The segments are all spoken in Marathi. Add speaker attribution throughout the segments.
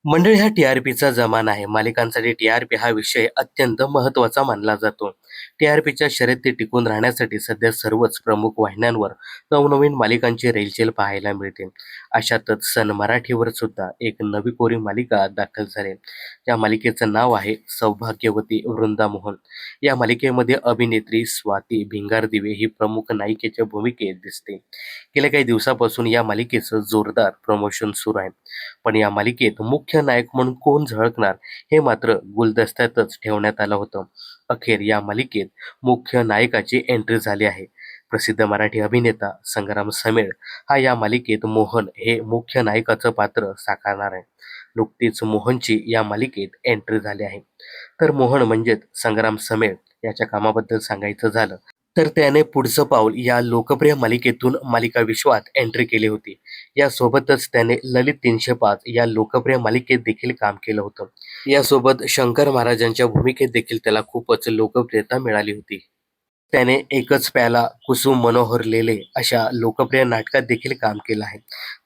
Speaker 1: मंडळी हा टी-आर-पीचा जमाना आहे. मालिकांसाठी टी-आर-पी हा विषय अत्यंत महत्त्वाचा मानला जातो. टी-आर-पीच्या शर्यतीत टिकून राहण्यासाठी सध्या सर्वच प्रमुख वाहिन्यांवर नवनवीन मालिकांची रेलचेल पाहायला मिळते. अशातच सन मराठीवर सुद्धा एक नवी कोरी मालिका दाखल झाली. या मालिकेचं नाव आहे सौभाग्यवती वृंदा मोहन. या मालिकेमध्ये अभिनेत्री स्वाती भिंगारदिवे ही प्रमुख नायिकेच्या भूमिकेत दिसते. गेल्या काही दिवसापासून या मालिकेचं जोरदार प्रमोशन सुरू आहे. पण या मालिकेत मुख्य नायक म्हणून कोण झळकणार हे मात्र गुलदस्त्यातच ठेवण्यात आलं होतं. अखेर या मालिकेत मुख्य नायकाची एंट्री झाली आहे. प्रसिद्ध मराठी अभिनेता संग्राम समेळ हा या मालिकेत मोहन हे मुख्य नायकाचं पात्र साकारणार आहे. नुकतीच मोहनची या मालिकेत एंट्री झाली आहे. तर मोहन म्हणजेच संग्राम समेळ याच्या कामाबद्दल सांगायचं झालं तर त्याने पुढचं पाऊल या लोकप्रिय मालिकेतून मालिका विश्वात एंट्री केली होती. यासोबतच त्याने ललित 305 या लोकप्रिय मालिकेत देखील काम केलं होतं. यासोबत शंकर महाराजांच्या भूमिकेत देखील त्याला खूपच लोकप्रियता मिळाली होती. त्याने एकच प्याला, कुसुम मनोहर लेले अशा लोकप्रिय नाटकात देखील काम केलं आहे.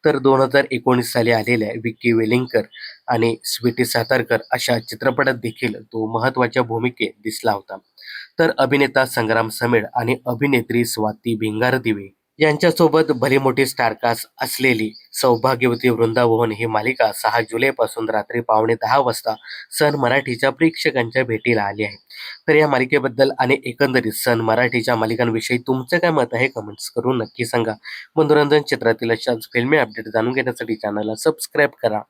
Speaker 1: तर 2019 साली आलेल्या विक्की वेलिंगकर आणि स्वीटी सातारकर अशा चित्रपटात देखील तो महत्त्वाच्या भूमिकेत दिसला होता. तर अभिनेता संग्राम समेळ आणि अभिनेत्री स्वाती भिंगारदिवे यांच्यासोबत भली मोठी स्टारकास्ट असलेली सौभाग्यवती वृंदावन ही मालिका 6 जुलैपासून रात्री 9:15 वाजता सन मराठीच्या प्रेक्षकांच्या भेटीला आली आहे. तर या मालिकेबद्दल आणि एकंदरीत सन मराठीच्या मालिकांविषयी तुमचं काय मत आहे कमेंट्स करून नक्की सांगा. मनोरंजन क्षेत्रातील अशाच फिल्मी अपडेट जाणून घेण्यासाठी चॅनलला सबस्क्राईब करा.